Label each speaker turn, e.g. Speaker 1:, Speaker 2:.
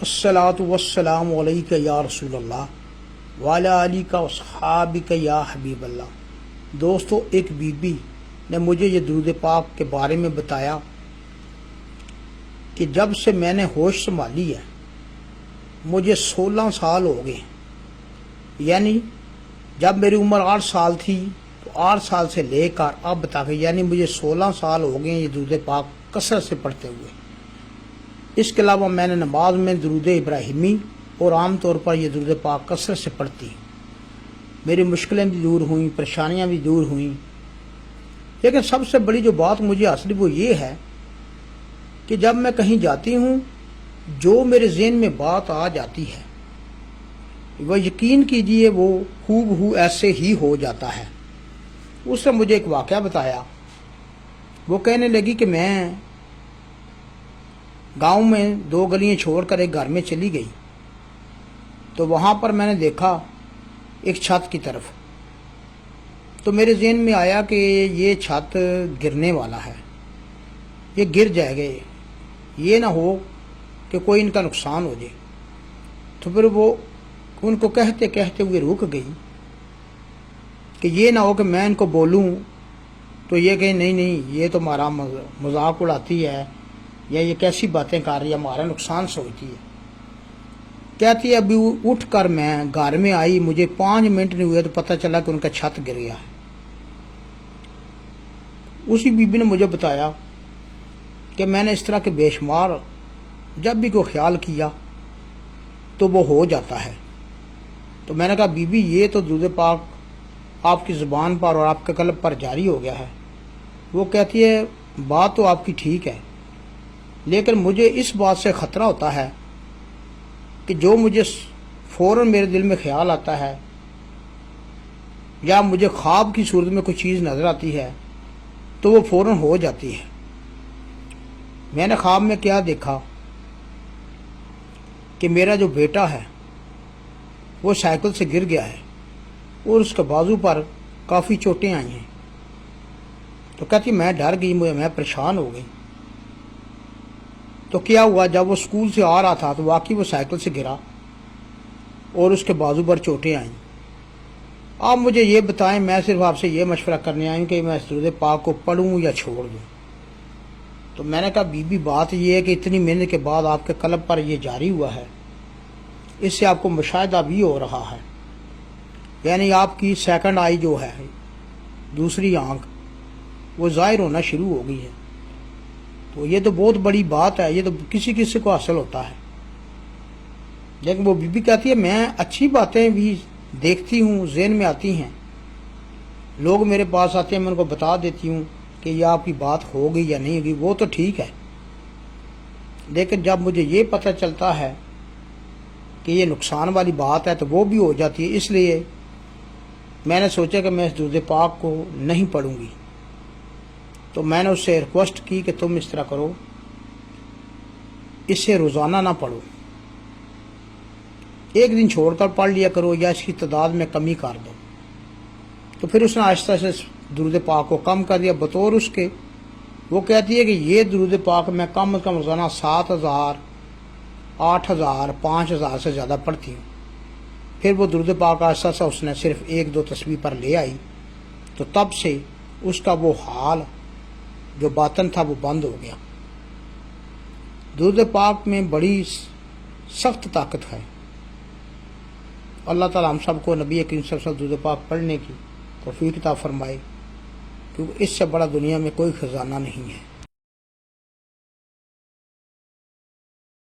Speaker 1: الصلاۃ والسلام علیک یا رسول اللہ وعلی آلک و اصحابک یا حبیب اللہ۔ دوستو، ایک بی بی نے مجھے یہ درود پاک کے بارے میں بتایا کہ جب سے میں نے ہوش سنبھالی ہے مجھے 16 سال ہو گئے، یعنی جب میری عمر 8 سال تھی تو 8 سال سے لے کر اب تک، یعنی مجھے 16 سال ہو گئے یہ درود پاک کثرت سے پڑھتے ہوئے۔ اس کے علاوہ میں نے نماز میں درود ابراہیمی اور عام طور پر یہ درود پاک کثرت سے پڑھتی، میری مشکلیں بھی دور ہوئیں، پریشانیاں بھی دور ہوئیں۔ لیکن سب سے بڑی جو بات مجھے حاصل وہ یہ ہے کہ جب میں کہیں جاتی ہوں جو میرے ذہن میں بات آ جاتی ہے وہ یقین کیجئے وہ ہو ایسے ہی ہو جاتا ہے۔ اس نے مجھے ایک واقعہ بتایا، وہ کہنے لگی کہ میں گاؤں میں 2 گلیاں چھوڑ کر ایک گھر میں چلی گئی تو وہاں پر میں نے دیکھا ایک چھت کی طرف، تو میرے ذہن میں آیا کہ یہ چھت گرنے والا ہے، یہ گر جائے گا، یہ نہ ہو کہ کوئی ان کا نقصان ہو جائے۔ تو پھر وہ ان کو کہتے کہتے ہوئے رک گئی کہ یہ نہ ہو کہ میں ان کو بولوں تو یہ کہ نہیں یہ تو ہمارا مذاق اڑاتی ہے یا یہ کیسی باتیں کر رہی ہے، ہمارا نقصان سوچتی ہے۔ کہتی ہے ابھی اٹھ کر میں گھر میں آئی، مجھے 5 منٹ نہیں ہوئے تو پتہ چلا کہ ان کا چھت گر گیا ہے۔ اسی بی بی نے مجھے بتایا کہ میں نے اس طرح کے بے شمار جب بھی کوئی خیال کیا تو وہ ہو جاتا ہے۔ تو میں نے کہا بی بی یہ تو درود پاک آپ کی زبان پر اور آپ کے قلب پر جاری ہو گیا ہے۔ وہ کہتی ہے بات تو آپ کی ٹھیک ہے، لیکن مجھے اس بات سے خطرہ ہوتا ہے کہ جو مجھے فوراً میرے دل میں خیال آتا ہے یا مجھے خواب کی صورت میں کوئی چیز نظر آتی ہے تو وہ فوراً ہو جاتی ہے۔ میں نے خواب میں کیا دیکھا کہ میرا جو بیٹا ہے وہ سائیکل سے گر گیا ہے اور اس کے بازو پر کافی چوٹیں آئی ہیں۔ تو کہتی میں ڈر گئی، میں پریشان ہو گئی۔ تو کیا ہوا، جب وہ اسکول سے آ رہا تھا تو واقعی وہ سائیکل سے گرا اور اس کے بازو پر چوٹیں آئیں۔ آپ مجھے یہ بتائیں، میں صرف آپ سے یہ مشورہ کرنے آئی ہوں کہ میں اس درود پاک کو پڑھوں یا چھوڑ دوں۔ تو میں نے کہا بی بی بات یہ ہے کہ اتنی محنت کے بعد آپ کے قلب پر یہ جاری ہوا ہے، اس سے آپ کو مشاہدہ بھی ہو رہا ہے، یعنی آپ کی سیکنڈ آئی جو ہے، دوسری آنکھ، وہ ظاہر ہونا شروع ہو گئی ہے۔ تو یہ تو بہت بڑی بات ہے، یہ تو کسی کسی کو حاصل ہوتا ہے۔ لیکن وہ بی بی کہتی ہے میں اچھی باتیں بھی دیکھتی ہوں، ذہن میں آتی ہیں، لوگ میرے پاس آتے ہیں، میں ان کو بتا دیتی ہوں کہ یہ آپ کی بات ہو گئی یا نہیں ہوگی، وہ تو ٹھیک ہے، لیکن جب مجھے یہ پتہ چلتا ہے کہ یہ نقصان والی بات ہے تو وہ بھی ہو جاتی ہے۔ اس لیے میں نے سوچا کہ میں اس درود پاک کو نہیں پڑھوں گی۔ تو میں نے اس سے ریکویسٹ کی کہ تم اس طرح کرو، اسے روزانہ نہ پڑھو، ایک دن چھوڑ کر پڑھ لیا کرو یا اس کی تعداد میں کمی کر دو۔ تو پھر اس نے آہستہ سے درود پاک کو کم کر دیا بطور اس کے۔ وہ کہتی ہے کہ یہ درود پاک میں کم از کم روزانہ 7000 8000 5000 سے زیادہ پڑھتی ہوں۔ پھر وہ درود پاک آہستہ سے اس نے صرف 1-2 تسبیح پر لے آئی، تو تب سے اس کا وہ حال جو باطن تھا وہ بند ہو گیا۔ درود پاک میں بڑی سخت طاقت ہے۔ اللہ تعالی ہم سب کو نبی کریم صلی اللہ علیہ وسلم درود پاک پڑھنے کی توفیق عطا فرمائے، کیونکہ اس سے بڑا دنیا میں کوئی خزانہ نہیں ہے۔